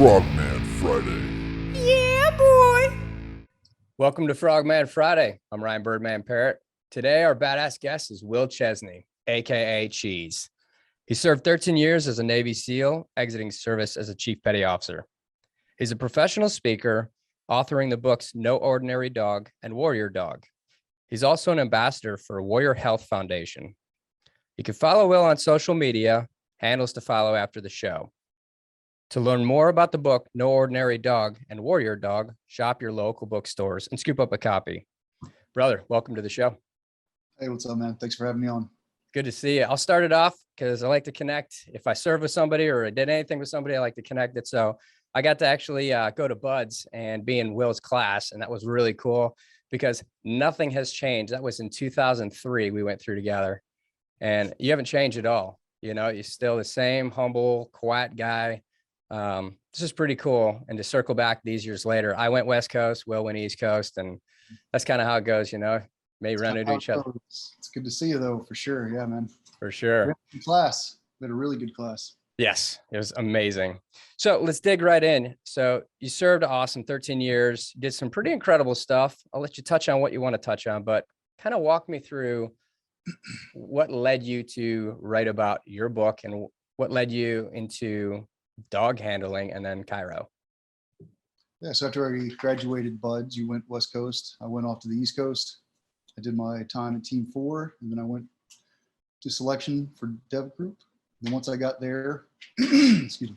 Frogman Friday. Yeah, boy. Welcome to Frogman Friday. I'm Ryan Birdman Parrott. Today, our badass guest is Will Chesney, aka Cheese. He served 13 years as a Navy SEAL, exiting service as a Chief Petty Officer. He's a professional speaker, authoring the books No Ordinary Dog and Warrior Dog. He's also an ambassador for Warrior Health Foundation. You can follow Will on social media, handles to follow after the show. To learn more about the book, No Ordinary Dog and Warrior Dog, shop your local bookstores and scoop up a copy. Brother, welcome to the show. Hey, what's up, man? Thanks for having me on. Good to see you. I'll start it off because I like to connect. If I serve with somebody or I did anything with somebody, I like to connect it. So I got to actually go to Bud's and be in Will's class. And that was really cool because nothing has changed. That was in 2003 we went through together. And you haven't changed at all. You know, you're still the same humble, quiet guy. This is pretty cool. And to circle back these years later, I went West Coast, Will went East Coast, and that's kind of how it goes, you know, may run into each other. It's good to see you though, for sure. Yeah, man. For sure. Good class. We had a really good class. Yes, it was amazing. So let's dig right in. So you served awesome 13 years, did some pretty incredible stuff. I'll let you touch on what you want to touch on, but kind of walk me through what led you to write about your book and what led you into dog handling and then Cairo. Yeah, so after I graduated Buds, you went West Coast. I went off to the East Coast. I did my time at Team 4, and then I went to selection for Dev Group. And once I got there, excuse me,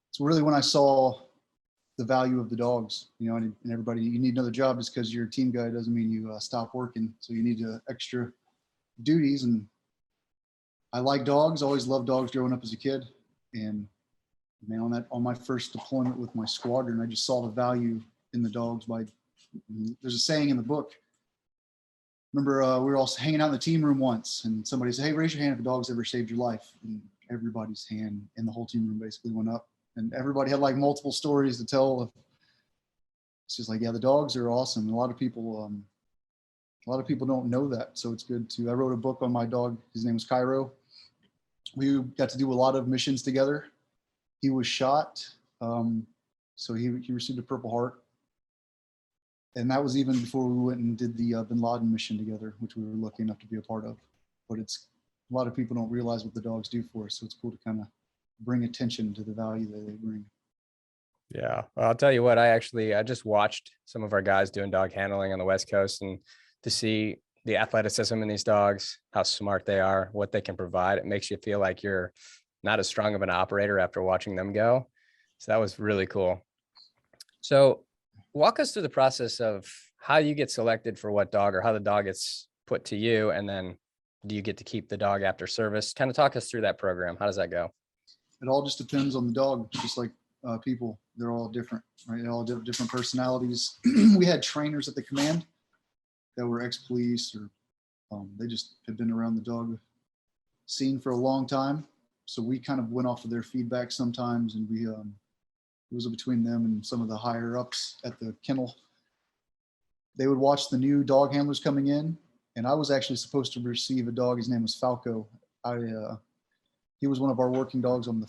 it's really when I saw the value of the dogs, you know, and everybody, you need another job just because you're a team guy doesn't mean you stop working. So you need extra duties. And I like dogs, always loved dogs growing up as a kid. And man, on my first deployment with my squadron, I just saw the value in the dogs. There's a saying in the book. Remember, we were all hanging out in the team room once, and somebody said, "Hey, raise your hand if a dog's ever saved your life." And everybody's hand in the whole team room basically went up, and everybody had like multiple stories to tell. It's just like, yeah, the dogs are awesome. And a lot of people don't know that, so it's good to. I wrote a book on my dog. His name was Cairo. We got to do a lot of missions together. He was shot, so he received a Purple Heart. And that was even before we went and did the Bin Laden mission together, which we were lucky enough to be a part of. But a lot of people don't realize what the dogs do for us, so it's cool to kind of bring attention to the value that they bring. Yeah, well, I'll tell you what, I just watched some of our guys doing dog handling on the West Coast, and to see the athleticism in these dogs, how smart they are, what they can provide, it makes you feel like you're not as strong of an operator after watching them go. So that was really cool. So walk us through the process of how you get selected for what dog, or how the dog gets put to you. And then do you get to keep the dog after service? Kind of talk us through that program. How does that go? It all just depends on the dog, just like people. They're all different, right? They all have different personalities. We had trainers at the command that were ex-police, or they just had been around the dog scene for a long time. So we kind of went off of their feedback sometimes, and it was between them and some of the higher ups at the kennel. They would watch the new dog handlers coming in, and I was actually supposed to receive a dog. His name was Falco. He was one of our working dogs on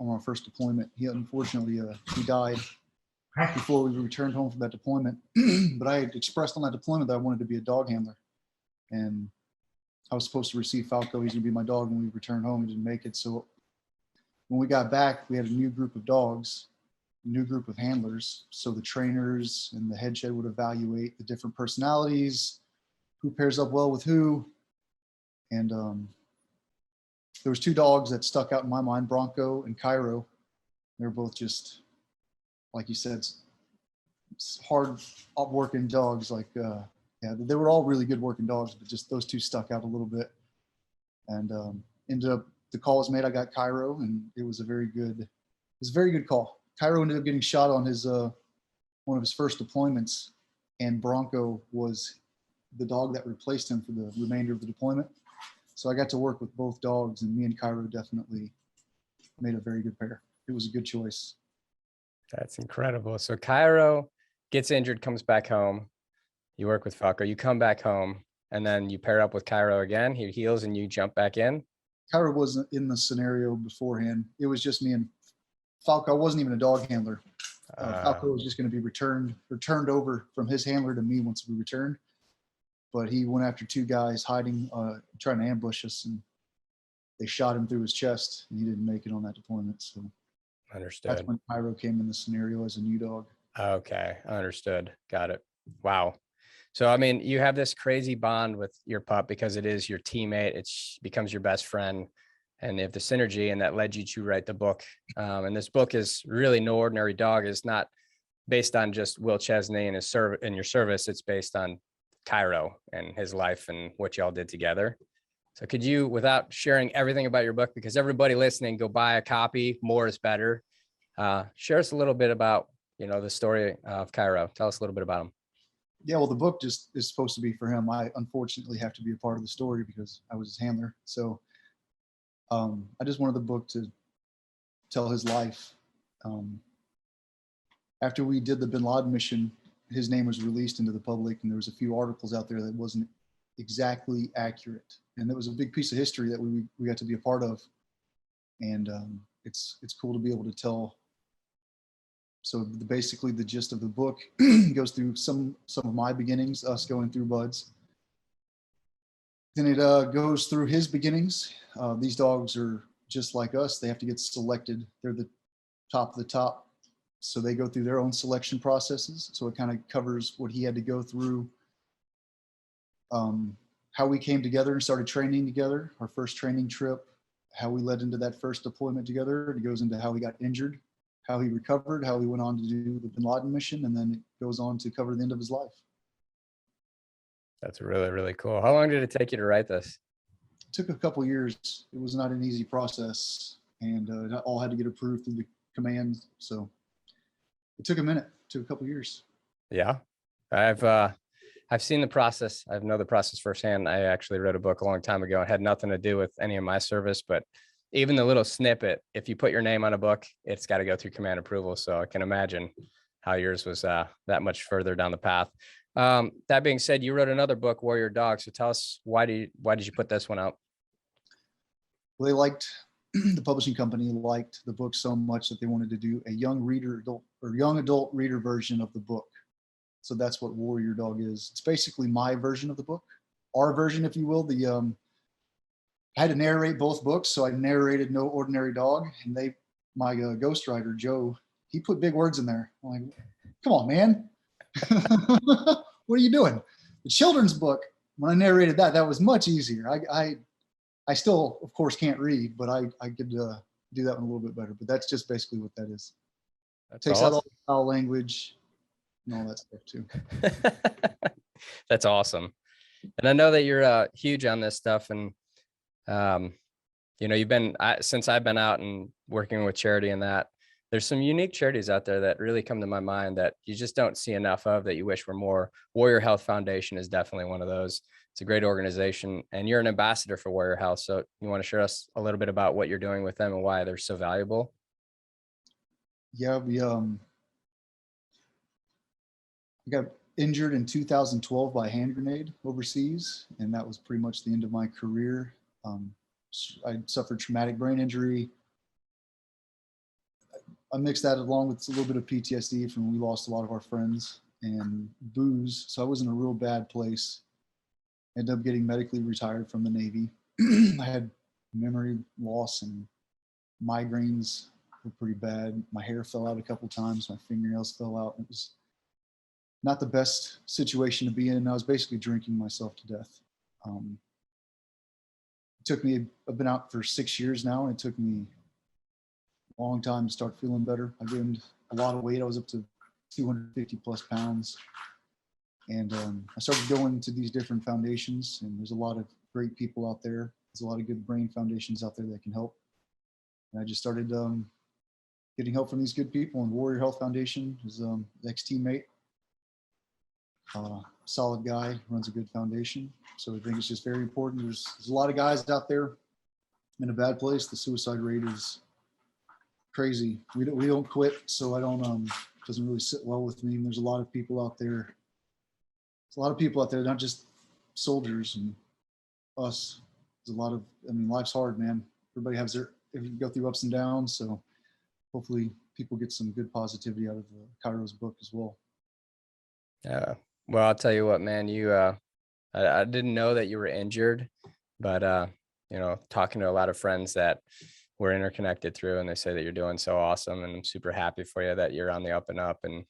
our first deployment. He unfortunately he died before we returned home from that deployment. But I had expressed on that deployment that I wanted to be a dog handler, and I was supposed to receive Falco. He's gonna be my dog when we returned home. He didn't make it. So when we got back, we had a new group of dogs, a new group of handlers. So the trainers and the head shed would evaluate the different personalities, who pairs up well with who. And there was two dogs that stuck out in my mind, Bronco and Cairo. They were both just, like you said, hard working dogs. Yeah, they were all really good working dogs, but just those two stuck out a little bit. And ended up, the call was made. I got Cairo, and it was a very good call. Cairo ended up getting shot on his one of his first deployments, and Bronco was the dog that replaced him for the remainder of the deployment. So I got to work with both dogs, and me and Cairo definitely made a very good pair. It was a good choice. That's incredible. So Cairo gets injured, comes back home. You work with Falco, you come back home, and then you pair up with Cairo again. He heals and you jump back in. Cairo wasn't in the scenario beforehand. It was just me and Falco wasn't even a dog handler. Falco was just going to be turned over from his handler to me once we returned. But he went after two guys hiding, trying to ambush us, and they shot him through his chest, and he didn't make it on that deployment. So Understood. that's when Cairo came in the scenario as a new dog. Okay, understood. Got it. Wow. So, I mean, you have this crazy bond with your pup because it is your teammate. It becomes your best friend, and they have the synergy, and that led you to write the book. And this book is really No Ordinary Dog. It's not based on just Will Chesney and his your service. It's based on Cairo and his life and what y'all did together. So could you, without sharing everything about your book, because everybody listening, go buy a copy, more is better. Share us a little bit about, the story of Cairo. Tell us a little bit about him. Yeah, well, the book just is supposed to be for him. I unfortunately have to be a part of the story because I was his handler. So I just wanted the book to tell his life. After we did the Bin Laden mission, his name was released into the public, and there was a few articles out there that wasn't exactly accurate. And it was a big piece of history that we got to be a part of. And it's cool to be able to tell. So basically the gist of the book goes through some of my beginnings, us going through Bud's. Then it goes through his beginnings. These dogs are just like us. They have to get selected. They're the top of the top. So they go through their own selection processes. So it kind of covers what he had to go through, how we came together and started training together, our first training trip, how we led into that first deployment together. It goes into how he got injured, how he recovered, how he went on to do the Bin Laden mission, and then it goes on to cover the end of his life. That's really, really cool. How long did it take you to write this? It took a couple years. It was not an easy process, and it all had to get approved through the command. So it took a minute. It took a couple years. Yeah, I've seen the process. I know the process firsthand. I actually wrote a book a long time ago. It had nothing to do with any of my service, but even the little snippet, if you put your name on a book, it's got to go through command approval. So I can imagine how yours was that much further down the path. That being said, you wrote another book, Warrior Dog. So tell us, why did you put this one out? Well, they liked, the publishing company liked the book so much that they wanted to do a young adult reader version of the book. So that's what Warrior Dog is. It's basically my version of the book, our version, if you will. I had to narrate both books, so I narrated No Ordinary Dog, and my ghostwriter Joe, he put big words in there. I'm like, come on, man, what are you doing? The children's book, when I narrated that was much easier. I still, of course, can't read, but I could do that one a little bit better. But that's just basically what that is. That's Takes awesome. out all the foul language and all that stuff too. That's awesome. And I know that you're huge on this stuff, and you've been, since I've been out and working with charity and that, there's some unique charities out there that really come to my mind that you just don't see enough of, that you wish were more. Warrior Health Foundation is definitely one of those. It's a great organization, and you're an ambassador for Warrior Health. So you want to share us a little bit about what you're doing with them and why they're so valuable? Yeah, we got injured in 2012 by a hand grenade overseas, and that was pretty much the end of my career. I suffered traumatic brain injury. I mixed that along with a little bit of PTSD from we lost a lot of our friends and booze. So I was in a real bad place. Ended up getting medically retired from the Navy. I had memory loss and migraines were pretty bad. My hair fell out a couple times. My fingernails fell out. It was not the best situation to be in. I was basically drinking myself to death. I've been out for 6 years now, and it took me a long time to start feeling better. I gained a lot of weight. I was up to 250 plus pounds. And I started going to these different foundations, and there's a lot of great people out there. There's a lot of good brain foundations out there that can help. And I just started getting help from these good people. And Warrior Health Foundation is the ex-teammate. Solid guy, runs a good foundation. So I think it's just very important. There's a lot of guys out there in a bad place. The suicide rate is crazy. We don't quit, so I don't doesn't really sit well with me. And there's a lot of people out there. There's a lot of people out there, not just soldiers and us. There's a lot of, life's hard, man. Everybody has you go through ups and downs. So hopefully people get some good positivity out of Cairo's book as well. Yeah. Well, I'll tell you what, man, I didn't know that you were injured, but, talking to a lot of friends that we're interconnected through, and they say that you're doing so awesome, and I'm super happy for you that you're on the up and up and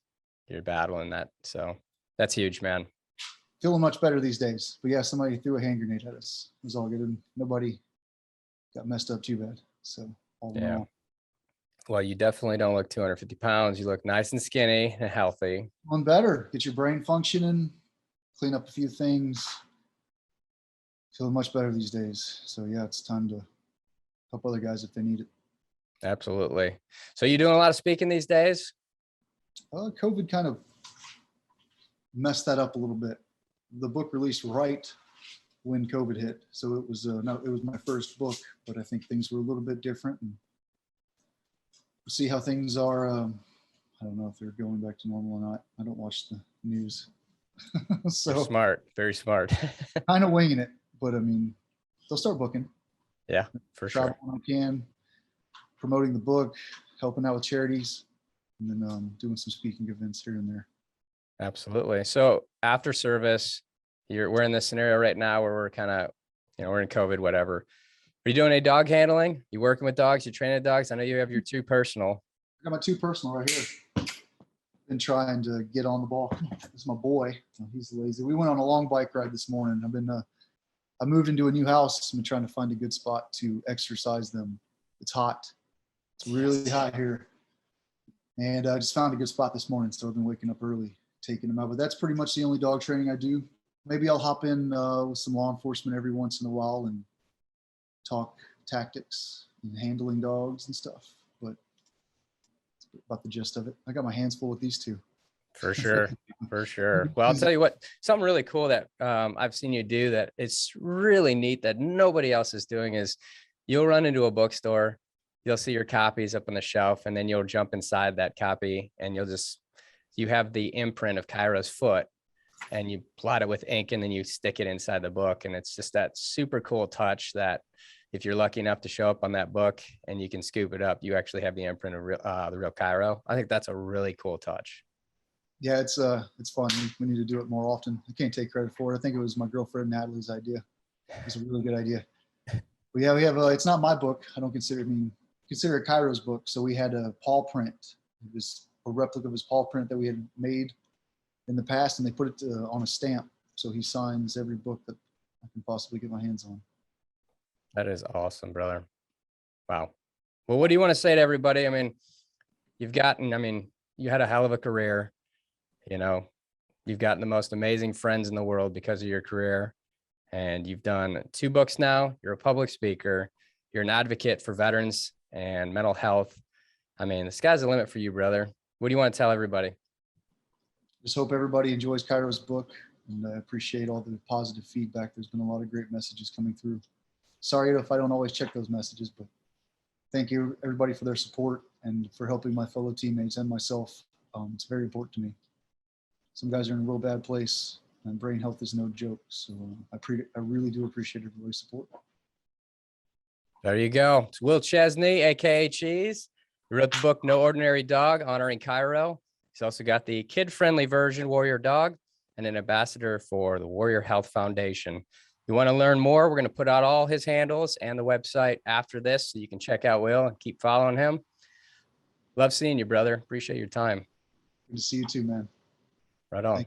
you're battling that. So that's huge, man. Feeling much better these days. But yeah, somebody threw a hand grenade at us. It was all good. And nobody got messed up too bad. So all in all. Well, you definitely don't look 250 pounds. You look nice and skinny and healthy. Feeling better. Get your brain functioning, clean up a few things. Feeling much better these days. So yeah, it's time to help other guys if they need it. Absolutely. So you doing a lot of speaking these days? COVID kind of messed that up a little bit. The book released right when COVID hit. So it was it was my first book, but I think things were a little bit different, and we'll see how things are. I don't know if they're going back to normal or not. I don't watch the news. So You're smart, very smart. kind of winging it, but I mean, they'll start booking. Yeah, for Travel sure. when I can, promoting the book, helping out with charities, and then doing some speaking events here and there. Absolutely. So after service, we're in this scenario right now where we're kind of, we're in COVID, whatever. Are you doing any dog handling? You working with dogs? You training dogs? I know you have your 2 personal. I got my 2 personal right here. Been trying to get on the ball. It's my boy. He's lazy. We went on a long bike ride this morning. I moved into a new house. I've been trying to find a good spot to exercise them. It's hot. It's really hot here. And I just found a good spot this morning. So I've been waking up early, taking them out. But that's pretty much the only dog training I do. Maybe I'll hop in with some law enforcement every once in a while and talk tactics and handling dogs and stuff. But that's about the gist of it. I got my hands full with these 2. For sure. For sure. Well, I'll tell you what, something really cool that I've seen you do that it's really neat that nobody else is doing is you'll run into a bookstore, you'll see your copies up on the shelf, and then you'll jump inside that copy and you have the imprint of Cairo's foot and you blot it with ink and then you stick it inside the book. And it's just that super cool touch that if you're lucky enough to show up on that book and you can scoop it up, you actually have the imprint of the real Cairo. I think that's a really cool touch. Yeah, it's fun. We need to do it more often. I can't take credit for it. I think it was my girlfriend Natalie's idea. It's a really good idea. But yeah, we have it's not my book. I don't consider it Cairo's book. So we had a paw print. It was a replica of his paw print that we had made in the past, and they put it on a stamp. So he signs every book that I can possibly get my hands on. That is awesome, brother. Wow. Well, what do you want to say to everybody? I mean, you had a hell of a career. You've gotten the most amazing friends in the world because of your career, and you've done 2 books now. You're a public speaker. You're an advocate for veterans and mental health. I mean, the sky's the limit for you, brother. What do you want to tell everybody? Just hope everybody enjoys Cairo's book, and I appreciate all the positive feedback. There's been a lot of great messages coming through. Sorry if I don't always check those messages, but thank you everybody for their support and for helping my fellow teammates and myself. It's very important to me. Some guys are in a real bad place, and brain health is no joke. So I really do appreciate everybody's support. There you go. It's Will Chesney, aka Cheese. He wrote the book No Ordinary Dog, honoring Cairo. He's also got the kid-friendly version, Warrior Dog, and an ambassador for the Warrior Health Foundation. You want to learn more? We're going to put out all his handles and the website after this, so you can check out Will and keep following him. Love seeing you, brother. Appreciate your time. Good to see you too, man. Right on.